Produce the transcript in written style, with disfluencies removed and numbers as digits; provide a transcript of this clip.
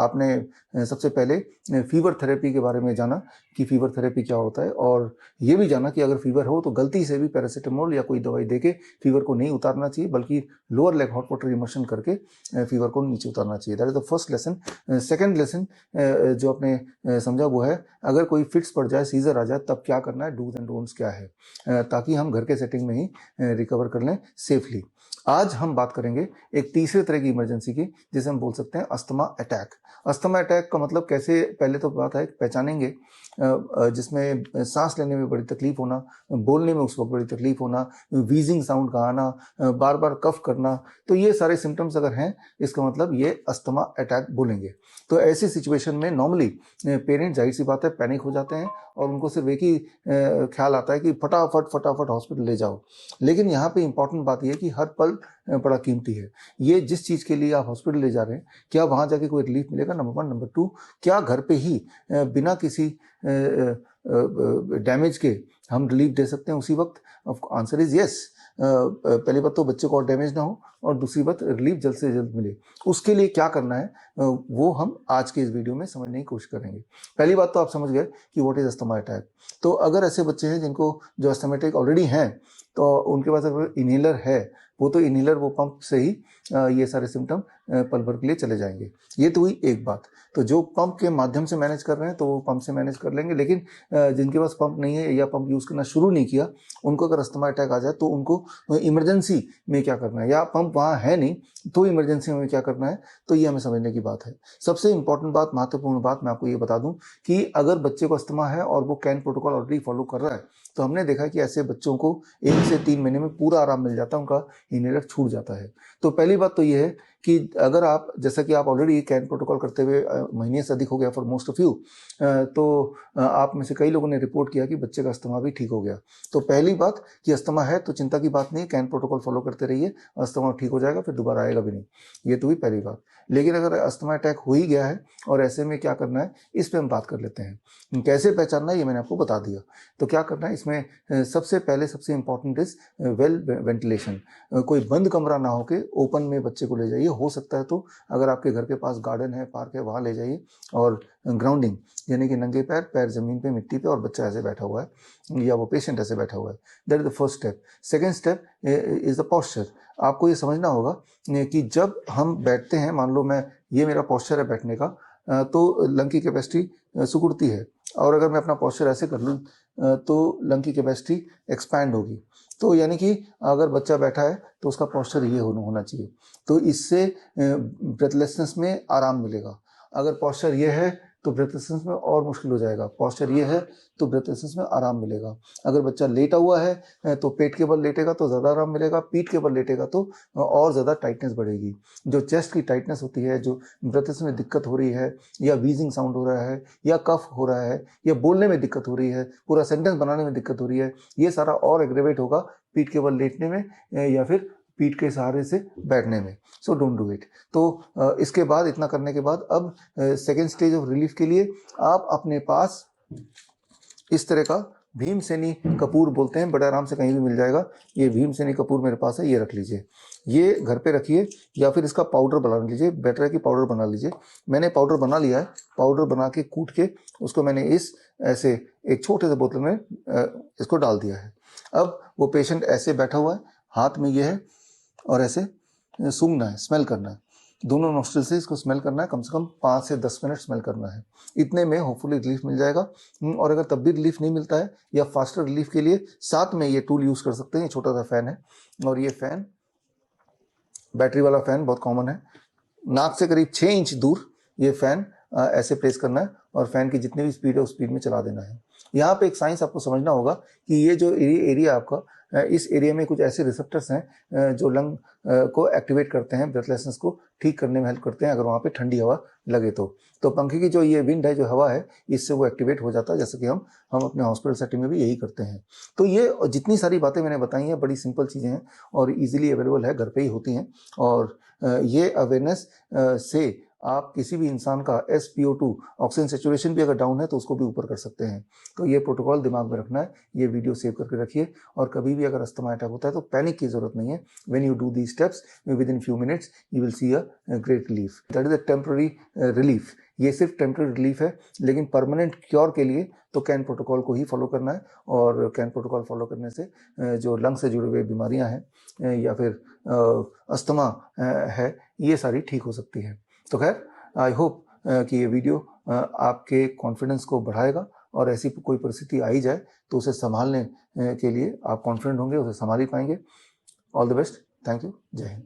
आपने सबसे पहले फीवर थेरेपी के बारे में जाना कि फीवर थेरेपी क्या होता है, और ये भी जाना कि अगर फीवर हो तो गलती से भी पैरासीटामोल या कोई दवाई देके फीवर को नहीं उतारना चाहिए, बल्कि lower leg hot water immersion करके फीवर को नीचे उतारना चाहिए। That is the first lesson. Second lesson जो आपने समझा वो है, अगर कोई फिट्स पड़ जाए, सीजर आ जाए, तब क्या करना है, डूज एंड डोंट्स क्या है, ताकि हम घर के सेटिंग में ही रिकवर कर लें सेफली। आज हम बात करेंगे एक तीसरे तरह की इमरजेंसी की, जिसे हम बोल सकते हैं अस्थमा अटैक। अस्थमा अटैक का मतलब कैसे, पहले तो बात है पहचानेंगे, जिसमें सांस लेने में बड़ी तकलीफ होना, बोलने में उस वक्त बड़ी तकलीफ होना, वीजिंग साउंड का आना, बार बार कफ करना, तो ये सारे सिम्टम्स अगर हैं, इसका मतलब ये अस्थमा अटैक बोलेंगे। तो ऐसी सिचुएशन में नॉर्मली पेरेंट्स जाहिर सी बात है पैनिक हो जाते हैं, और उनको सिर्फ एक ही ख्याल आता है कि फटाफट हॉस्पिटल ले जाओ। लेकिन यहाँ पे इंपॉर्टेंट बात यह है कि हर पल बड़ा कीमती है। ये जिस चीज़ के लिए आप हॉस्पिटल ले जा रहे हैं, क्या वहाँ जाके कोई रिलीफ मिलेगा, नंबर 1। नंबर 2, क्या घर पे ही बिना किसी डैमेज के हम रिलीफ दे सकते हैं उसी वक्त? Answer is yes. पहली बात तो बच्चे को और डैमेज ना हो, और दूसरी बात रिलीफ जल्द से जल्द मिले। उसके लिए क्या करना है वो हम आज के इस वीडियो में समझने की कोशिश करेंगे। पहली बात तो आप समझ गए कि व्हाट इज अस्थमा अटैक। तो अगर ऐसे बच्चे हैं जिनको जो अस्थमा अटैक ऑलरेडी हैं, तो उनके पास अगर इनहेलर है, वो तो इनहेलर, वो पंप से ही ये सारे सिम्टम पल भर के लिए चले जाएंगे। ये तो हुई एक बात। तो जो पंप के माध्यम से मैनेज कर रहे हैं तो वो पंप से मैनेज कर लेंगे, लेकिन जिनके पास पंप नहीं है या पंप यूज़ करना शुरू नहीं किया, उनको अगर अस्थमा अटैक आ जाए तो उनको इमरजेंसी में क्या करना है, या पंप वहाँ है नहीं तो इमरजेंसी में क्या करना है, तो ये हमें समझने की बात है। सबसे इंपॉर्टेंट बात, महत्वपूर्ण बात मैं आपको ये बता दूं कि अगर बच्चे को अस्थमा है और वो कैन प्रोटोकॉल ऑलरेडी फॉलो कर रहा है, तो हमने देखा कि ऐसे बच्चों को 1 से 3 महीने में पूरा आराम मिल जाता है, उनका इनहेलर छूट जाता है। तो पहली बात तो ये है कि अगर आप, जैसा कि आप ऑलरेडी कैन प्रोटोकॉल करते हुए महीने से अधिक हो गया फॉर मोस्ट ऑफ यू, तो आप में से कई लोगों ने रिपोर्ट किया कि बच्चे का अस्थमा भी ठीक हो गया। तो पहली बात कि अस्थमा है तो चिंता की बात नहीं, कैन प्रोटोकॉल फॉलो करते रहिए, अस्थमा ठीक हो जाएगा, फिर दोबारा आएगा भी नहीं। ये तो हुई पहली बात। लेकिन अगर अस्थमा अटैक हो ही गया है और ऐसे में क्या करना है, इस पर हम बात कर लेते हैं। कैसे पहचानना है ये मैंने आपको बता दिया। तो क्या करना है इसमें, सबसे पहले सबसे इंपॉर्टेंट इज वेल वेंटिलेशन। कोई बंद कमरा ना हो के ओपन में बच्चे को ले जाइए। हो सकता है तो अगर आपके घर के पास गार्डन है, पार्क है, वहाँ ले जाइए। और ग्राउंडिंग यानी कि नंगे पैर, पैर जमीन पे, मिट्टी पे, और बच्चा ऐसे बैठा हुआ है या वो पेशेंट ऐसे बैठा हुआ है। That is the first step. Second step is the posture. आपको ये समझना होगा कि जब हम बैठते हैं, मान लो ये मेरा पोस्चर है बैठने का, तो लंग की कैपेसिटी सिकुड़ती है, और अगर मैं अपना पोस्चर ऐसे कर लूँ तो लंग की कैपेसिटी एक्सपैंड होगी। तो यानी कि अगर बच्चा बैठा है तो उसका पोस्चर ये होना चाहिए, तो इससे ब्रेथलेसनेस में आराम मिलेगा। अगर पोस्चर ये है तो ब्रेथलेसनेस में और मुश्किल हो जाएगा, पोस्चर ये है तो ब्रेथलेसनेस में आराम मिलेगा। अगर बच्चा लेटा हुआ है तो पेट के बल लेटेगा तो ज़्यादा आराम मिलेगा, पीठ के बल लेटेगा तो और ज़्यादा टाइटनेस बढ़ेगी। जो चेस्ट की टाइटनेस होती है, जो ब्रेथलेसनेस में दिक्कत हो रही है, या वीजिंग साउंड हो रहा है, या कफ हो रहा है, या बोलने में दिक्कत हो रही है, पूरा सेंटेंस बनाने में दिक्कत हो रही है, ये सारा और एग्रेवेट होगा पीठ के बल लेटने में या फिर पीठ के सहारे से बैठने में। So don't do it. तो इसके बाद, इतना करने के बाद, अब सेकेंड स्टेज ऑफ रिलीफ के लिए आप अपने पास इस तरह का भीमसेनी कपूर बोलते हैं, बड़े आराम से कहीं भी मिल जाएगा। ये भीमसेनी कपूर मेरे पास है, ये रख लीजिए, ये घर पे रखिए, या फिर इसका पाउडर बना लीजिए। बेटर है कि पाउडर बना लीजिए। मैंने पाउडर बना लिया है। पाउडर बना के कूट के उसको मैंने इस ऐसे एक छोटे से बोतल में इसको डाल दिया है। अब वो पेशेंट ऐसे बैठा हुआ है, हाथ में ये है, और ऐसे सूंघना है, स्मेल करना है, दोनों नोस्ट्रिल से इसको स्मेल करना है, कम से कम 5 से 10 मिनट स्मेल करना है। इतने में होपफुली रिलीफ मिल जाएगा। और अगर तब भी रिलीफ नहीं मिलता है, या फास्टर रिलीफ के लिए साथ में ये टूल यूज़ कर सकते हैं। ये छोटा सा फैन है, और ये फैन बैटरी वाला फैन बहुत कॉमन है। नाक से करीब 6 इंच दूर ये फैन ऐसे प्लेस करना है, और फैन की जितनी भी स्पीड है उस स्पीड में चला देना है। यहाँ पे एक साइंस आपको समझना होगा कि ये जो एरिया आपका, इस एरिया में कुछ ऐसे रिसेप्टर्स हैं जो लंग को एक्टिवेट करते हैं, ब्रेथलेसनेस को ठीक करने में हेल्प करते हैं अगर वहाँ पे ठंडी हवा लगे तो पंखे की जो ये विंड है, जो हवा है, इससे वो एक्टिवेट हो जाता है, जैसे कि हम अपने हॉस्पिटल सेटिंग में भी यही करते हैं। तो ये जितनी सारी बातें मैंने बताई हैं बड़ी सिंपल चीज़ें हैं और ईजिली अवेलेबल है, घर पे ही होती हैं। और ये अवेयरनेस से आप किसी भी इंसान का SpO2 ऑक्सीजन सेचुरेशन भी अगर डाउन है तो उसको भी ऊपर कर सकते हैं। तो ये प्रोटोकॉल दिमाग में रखना है, ये वीडियो सेव करके रखिए। और कभी भी अगर अस्थमा अटैक होता है तो पैनिक की जरूरत नहीं है। When you do these steps with in few minutes you will see a great relief. That is a temporary relief. ये सिर्फ टेम्पररी रिलीफ है, लेकिन परमानेंट क्योर के लिए तो कैन प्रोटोकॉल को ही फॉलो करना है। और कैन प्रोटोकॉल फॉलो करने से जो लंग से जुड़े हुए बीमारियां हैं या फिर अस्थमा है, ये सारी ठीक हो सकती है। तो खैर, आई होप कि ये वीडियो आपके कॉन्फिडेंस को बढ़ाएगा और ऐसी कोई परिस्थिति आई जाए तो उसे संभालने के लिए आप कॉन्फिडेंट होंगे, उसे संभाल ही पाएंगे। All the best. Thank you. जय हिंद।